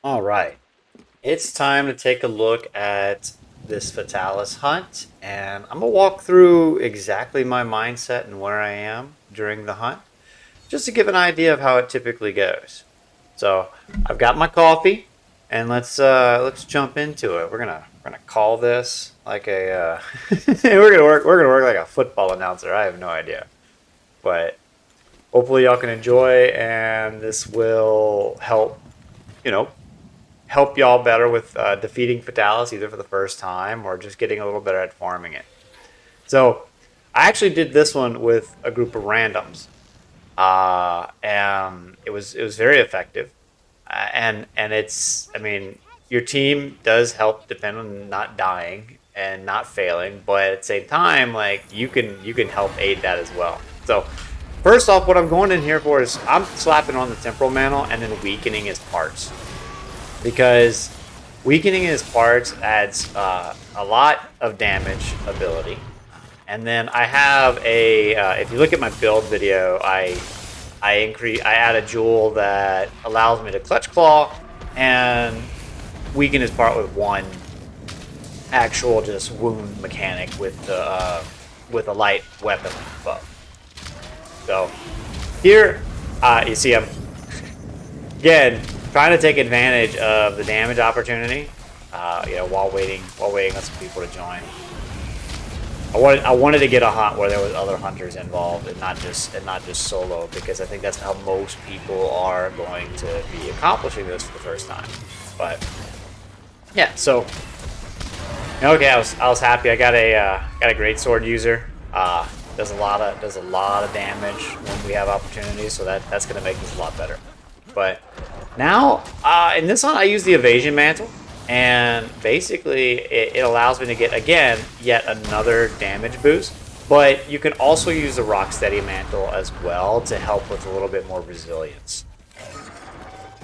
All right, it's time to take a look at this Fatalis hunt, and I'm gonna walk through exactly my mindset and where I am during the hunt, just to give an idea of how it typically goes. So I've got my coffee, and let's jump into it. We're gonna call this like a we're gonna work like a football announcer. I have no idea, but hopefully y'all can enjoy, and this will help you know help y'all better with defeating Fatalis either for the first time or just getting a little better at farming it. So I actually did this one with a group of randoms, and it was very effective. And it's I mean your team does help depend on not dying and not failing, but at the same time, like you can help aid that as well. So first off, what I'm going in here for is I'm slapping on the temporal mantle and then weakening his parts because weakening his parts adds a lot of damage ability. And then I have a if you look at my build video, I add a jewel that allows me to clutch claw and weaken his part with one actual just wound mechanic with a light weapon bow. So here you see I'm again trying to take advantage of the damage opportunity. While waiting on some people to join. I wanted to get a hunt where there was other hunters involved and not just solo, because I think that's how most people are going to be accomplishing this for the first time. But yeah, so okay, I was happy. I got a great sword user. Does a lot of damage when we have opportunities, so that's gonna make this a lot better. But now in this one, I use the evasion mantle, and basically it allows me to get again yet another damage boost. But you can also use the rocksteady mantle as well to help with a little bit more resilience.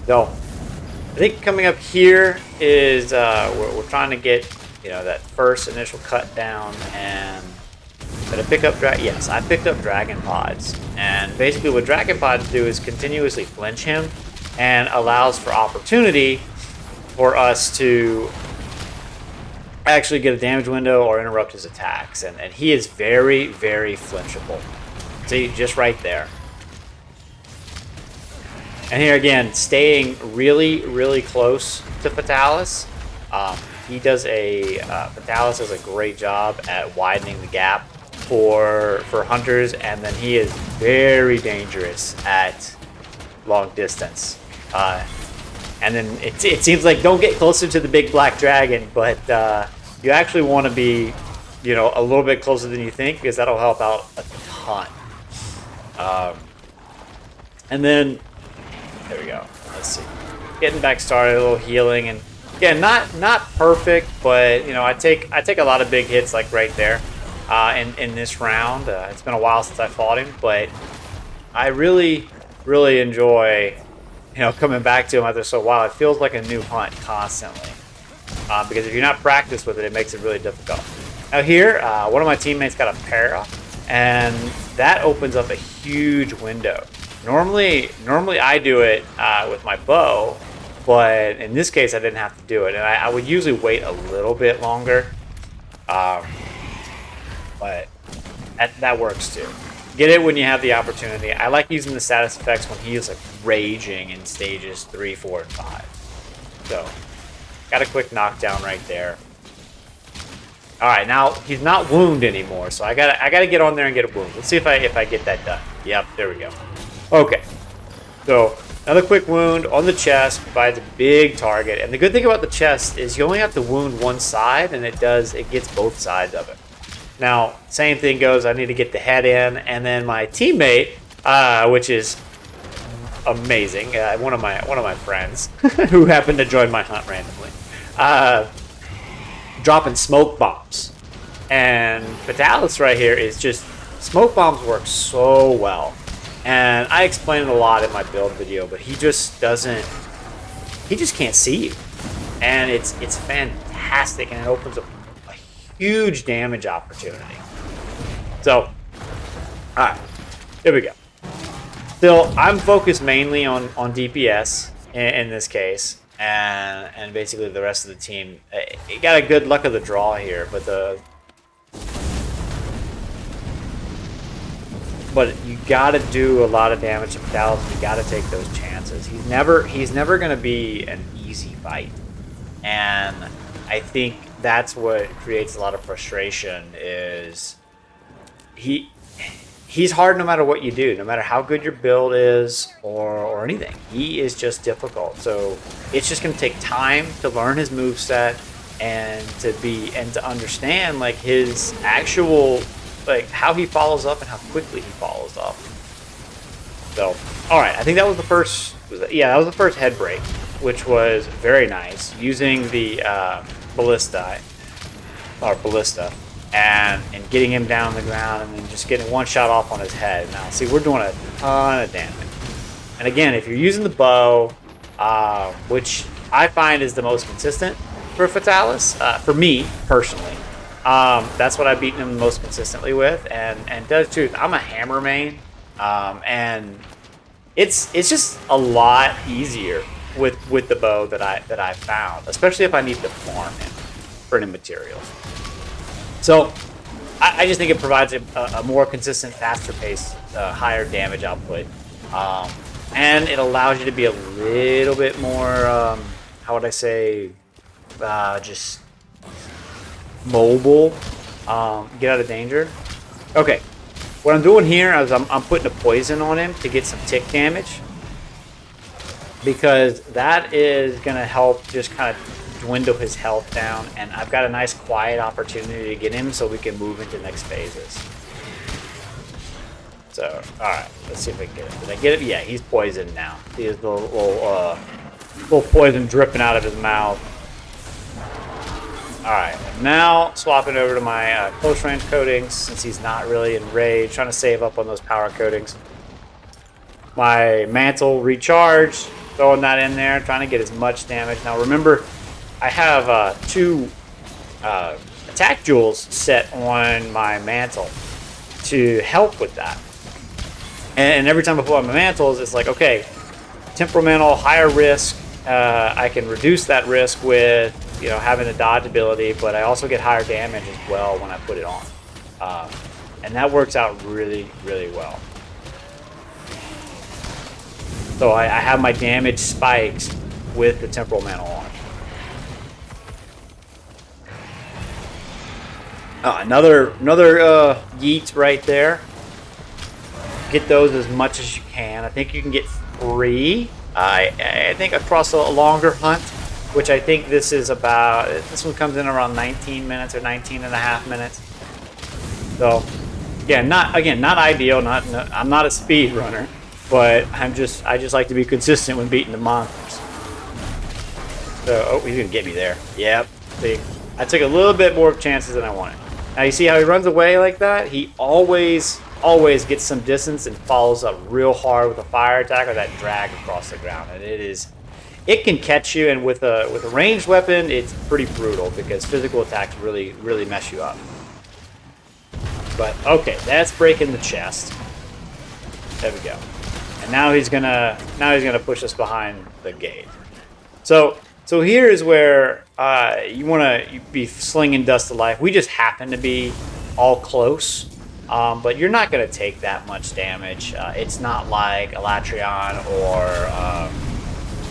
So I think coming up here is we're trying to get that first initial cut down. And did I pick up yes, I picked up dragon pods, and basically what dragon pods do is continuously flinch him and allows for opportunity for us to actually get a damage window or interrupt his attacks. And he is very, very flinchable. See, just right there. And here again, staying really, really close to Fatalis. Fatalis does a great job at widening the gap for hunters, and then he is very dangerous at long distance. And then it seems like don't get closer to the big black dragon, but you actually want to be, a little bit closer than you think, because that'll help out a ton. And then there we go. Let's see, getting back started, a little healing, and again, not perfect, but I take a lot of big hits like right there in this round. It's been a while since I fought him, but I really enjoy coming back to him after so while. It feels like a new hunt constantly, because if you're not practiced with it, it makes it really difficult. Now here, one of my teammates got a para, and that opens up a huge window. Normally I do it with my bow, but in this case I didn't have to do it, and I would usually wait a little bit longer, but that works too. Get it when you have the opportunity. I like using the status effects when he is like raging in stages 3, 4, and 5. So, got a quick knockdown right there. All right, now he's not wounded anymore, so I gotta get on there and get a wound. Let's see if I get that done. Yep, there we go. Okay, so another quick wound on the chest provides a big target, and the good thing about the chest is you only have to wound one side, and it gets both sides of it. Now, same thing goes, I need to get the head in, and then my teammate, which is amazing, one of my friends who happened to join my hunt randomly, dropping smoke bombs. And Fatalis right here is just, smoke bombs work so well. And I explained it a lot in my build video, but he just can't see you. And it's fantastic, and it opens up huge damage opportunity. So, alright, here we go. Still, I'm focused mainly on DPS in this case. and basically the rest of the team. It got a good luck of the draw here, but you got to do a lot of damage to Fatalis. You got to take those chances. He's never going to be an easy fight, and I think that's what creates a lot of frustration. Is he's hard no matter what you do, no matter how good your build is or anything. He is just difficult. So it's just going to take time to learn his moveset and to understand like his actual, like how he follows up and how quickly he follows up. So, all right, I think that was the first. That was the first head break, which was very nice using the ballista and getting him down on the ground and then just getting one shot off on his head. Now, see, we're doing a ton of damage. And again, if you're using the bow, which I find is the most consistent for Fatalis, for me personally, that's what I've beaten him the most consistently with. And to tell the truth, I'm a hammer main, and it's just a lot easier with the bow that I found, especially if I need to farm him for any materials. So I just think it provides a more consistent, faster pace, higher damage output, and it allows you to be a little bit more, how would I say, just mobile, get out of danger. Okay, what I'm doing here is I'm putting a poison on him to get some tick damage, because that is going to help just kind of dwindle his health down, and I've got a nice quiet opportunity to get him so we can move into next phases. So, alright, let's see if I can get him. Did I get it? Yeah, he's poisoned now. He has the little poison dripping out of his mouth. Alright, now swapping over to my close range coatings, since he's not really enraged, trying to save up on those power coatings. My mantle recharge, throwing that in there, trying to get as much damage. Now remember, I have 2 attack jewels set on my mantle to help with that. And every time I put on my mantles, it's like, okay, temperamental, higher risk. I can reduce that risk with having a dodge ability, but I also get higher damage as well when I put it on. And that works out really, really well. So I have my damage spikes with the temporal mantle on. Another yeet right there. Get those as much as you can. I think you can get 3. I think across a longer hunt, which I think this is about. This one comes in around 19 minutes or 19 and a half minutes. So, yeah, not ideal. I'm not a speed runner, but I just like to be consistent when beating the monsters. So, oh, he's gonna get me there. Yep. See, I took a little bit more chances than I wanted. Now you see how he runs away like that? He always gets some distance and follows up real hard with a fire attack or that drag across the ground. And it can catch you, and with a ranged weapon, it's pretty brutal because physical attacks really, really mess you up. But okay, that's breaking the chest. There we go. And now he's gonna push us behind the gate. So here is where you want to be slinging Dust of Life. We just happen to be all close, but you're not going to take that much damage. It's not like Elatrion or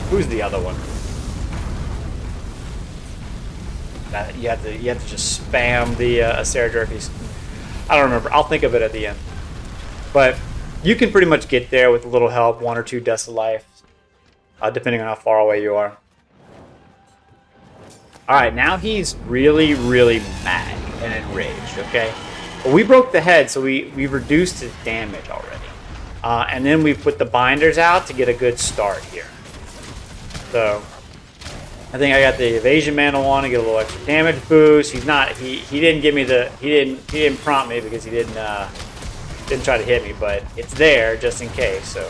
who's the other one? You have to just spam the Acera. I don't remember. I'll think of it at the end. But you can pretty much get there with a little help, 1 or 2 Dust of Life, depending on how far away you are. Alright, now he's really, really mad and enraged, okay? But we broke the head, so we reduced his damage already. And then we put the binders out to get a good start here. So, I think I got the evasion mantle on to get a little extra damage boost. He didn't give me he didn't prompt me because he didn't try to hit me, but it's there just in case, so.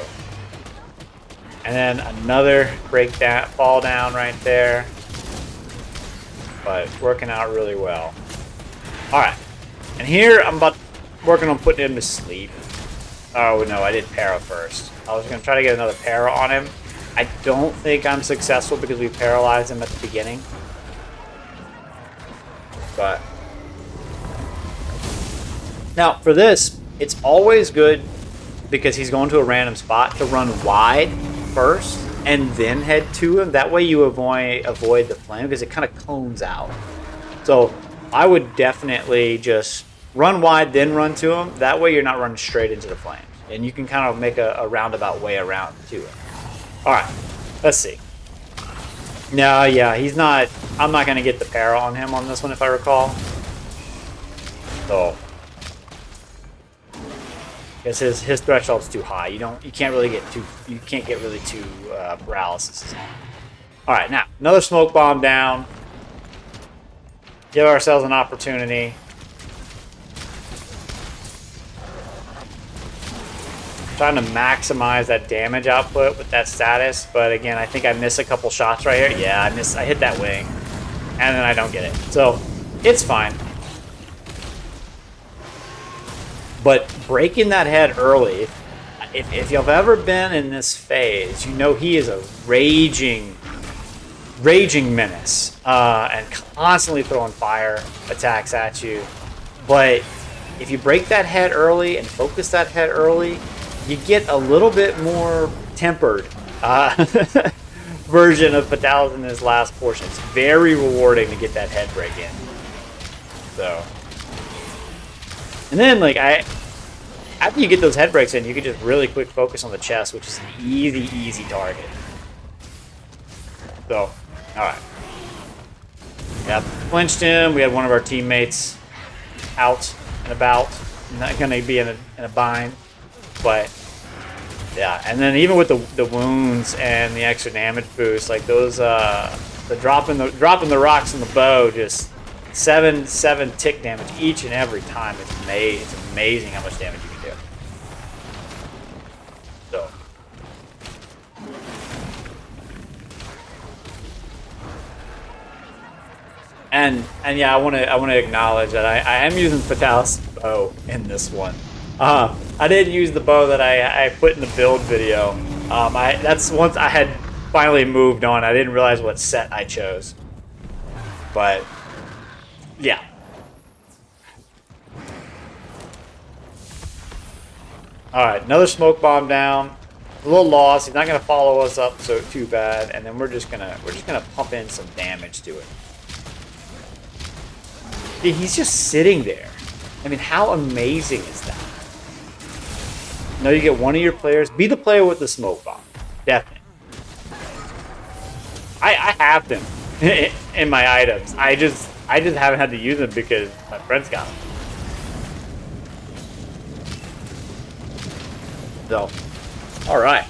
And then another fall down right there. But it's working out really well. Alright. And here I'm working on putting him to sleep. Oh no, I did para first. I was going to try to get another para on him, I don't think I'm successful because we paralyzed him at the beginning. But now for this, it's always good because he's going to a random spot to run wide first and then head to him. That way you avoid the flame because it kind of cones out. So I would definitely just run wide, then run to him. That way you're not running straight into the flames. And you can kind of make a roundabout way around to it. All right, let's see. No, yeah, he's not. I'm not going to get the para on him on this one if I recall. So, because his threshold's too high. You can't get really too paralysis. All right, now another smoke bomb down. Give ourselves an opportunity. Trying to maximize that damage output with that status, but again, I think I miss a couple shots right here. Yeah, I hit that wing, and then I don't get it. So, it's fine. But breaking that head early, if you've ever been in this phase, you know he is a raging menace, and constantly throwing fire attacks at you. But if you break that head early and focus that head early, you get a little bit more tempered version of Fatalis in this last portion. It's very rewarding to get that head break in. So, and then like after you get those head breaks in, you can just really quick focus on the chest, which is an easy target. So, all right. Yeah, flinched him. We had one of our teammates out and about, not going to be in a bind. But yeah, and then even with the wounds and the extra damage boost, like those the dropping the rocks in the bow, just 7 tick damage each and every time. It's amazing how much damage you can do. So and yeah, I want to acknowledge that I am using Fatalis bow in this one. I didn't use the bow that I put in the build video. That's once I had finally moved on. I didn't realize what set I chose. But yeah. All right, another smoke bomb down. A little lost. He's not gonna follow us up so too bad, and then we're just gonna pump in some damage to it. Dude, he's just sitting there. I mean, how amazing is that? No, you get one of your players. Be the player with the smoke bomb. Definitely. I have them in my items. I just haven't had to use them because my friends got them. So, all right.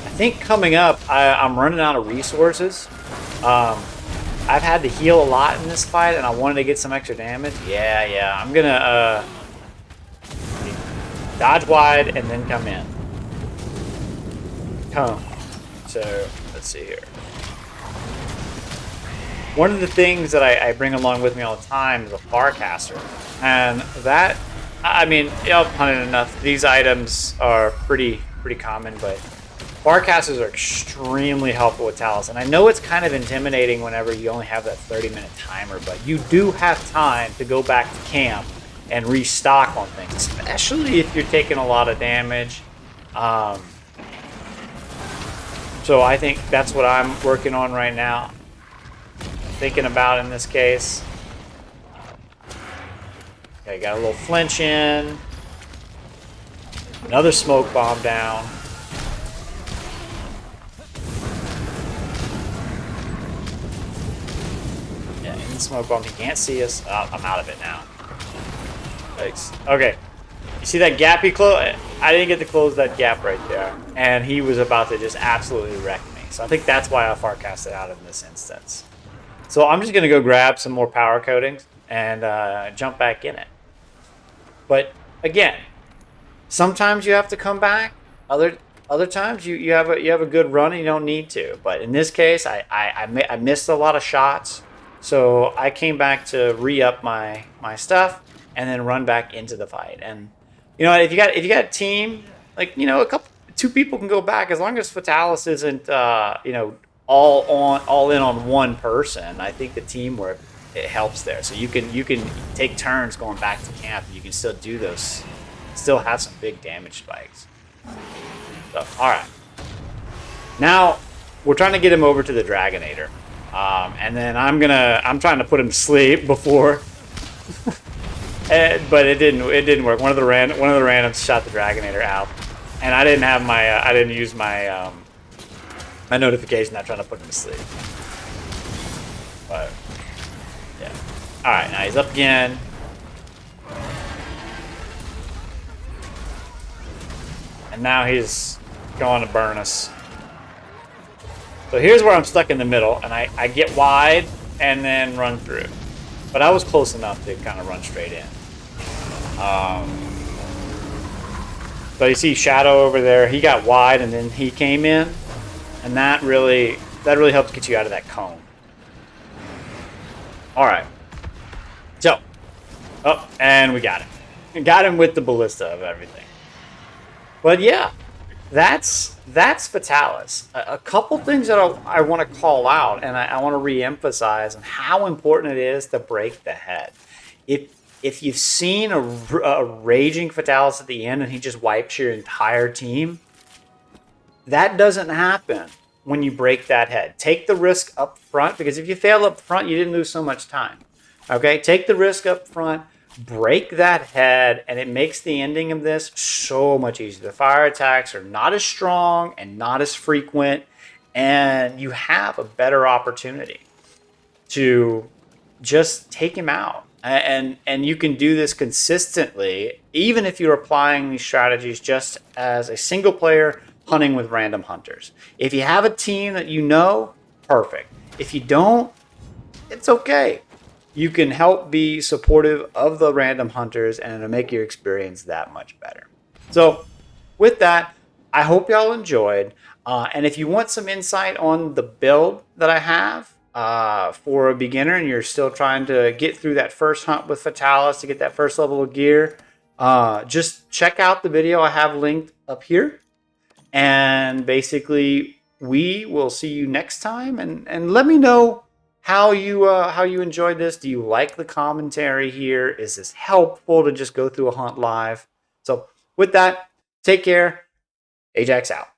I think coming up, I'm running out of resources. I've had to heal a lot in this fight, and I wanted to get some extra damage. Yeah. I'm gonna dodge wide and then come in. So let's see here. One of the things that I bring along with me all the time is a Farcaster, and that, I mean, I've hunted enough. These items are pretty common, but Farcasters are extremely helpful with Talis, and I know it's kind of intimidating whenever you only have that 30-minute timer, but you do have time to go back to camp and restock on things, especially if you're taking a lot of damage. So I think that's what I'm working on right now, thinking about in this case. Okay, got a little flinch in. Another smoke bomb down. Smoke bomb. He can't see us. Oh, I'm out of it now. Thanks. Okay. You see that gap he closed? I didn't get to close that gap right there. And he was about to just absolutely wreck me. So I think that's why I Farcasted out in this instance. So I'm just going to go grab some more power coatings and jump back in it. But again, sometimes you have to come back. Other times you have a good run and you don't need to. But in this case, I missed a lot of shots. So I came back to re-up my stuff and then run back into the fight. And You know, if you got a team, like, you know, a couple, two people can go back as long as Fatalis isn't, you know, all in on one person. I think the teamwork, it helps there. So you can take turns going back to camp. And you can still do those, still have some big damage spikes. So all right, now we're trying to get him over to the Dragonator, and then I'm trying to put him to sleep before. But it didn't work. One of the randoms shot the Dragonator out, and I didn't have my I didn't use my my notification. Not trying to put him to sleep. But yeah. All right, now he's up again. And now he's going to burn us. So here's where I'm stuck in the middle, and I get wide and then run through. But I was close enough to kind of run straight in. So you see Shadow over there. He got wide and then he came in, and that really helps get you out of that cone. All right. So, oh, and we got him. We got him with the ballista of everything. But yeah, that's Fatalis. A couple things that I want to call out, and I want to re-emphasize on how important it is to break the head. If you've seen a raging Fatalis at the end and he just wipes your entire team, that doesn't happen when you break that head. Take the risk up front, because if you fail up front, you didn't lose so much time. Okay, take the risk up front, break that head, and it makes the ending of this so much easier. The fire attacks are not as strong and not as frequent, and you have a better opportunity to just take him out. And you can do this consistently, even if you're applying these strategies just as a single player hunting with random hunters. If you have a team that you know, perfect. If you don't, it's okay. You can help be supportive of the random hunters, and it'll make your experience that much better. So with that, I hope y'all enjoyed. And if you want some insight on the build that I have for a beginner, and you're still trying to get through that first hunt with Fatalis to get that first level of gear, just check out the video I have linked up here. And basically, we will see you next time. And let me know how you enjoyed this. Do you like the commentary here? Is this helpful to just go through a hunt live? So with that, take care. Ajax out.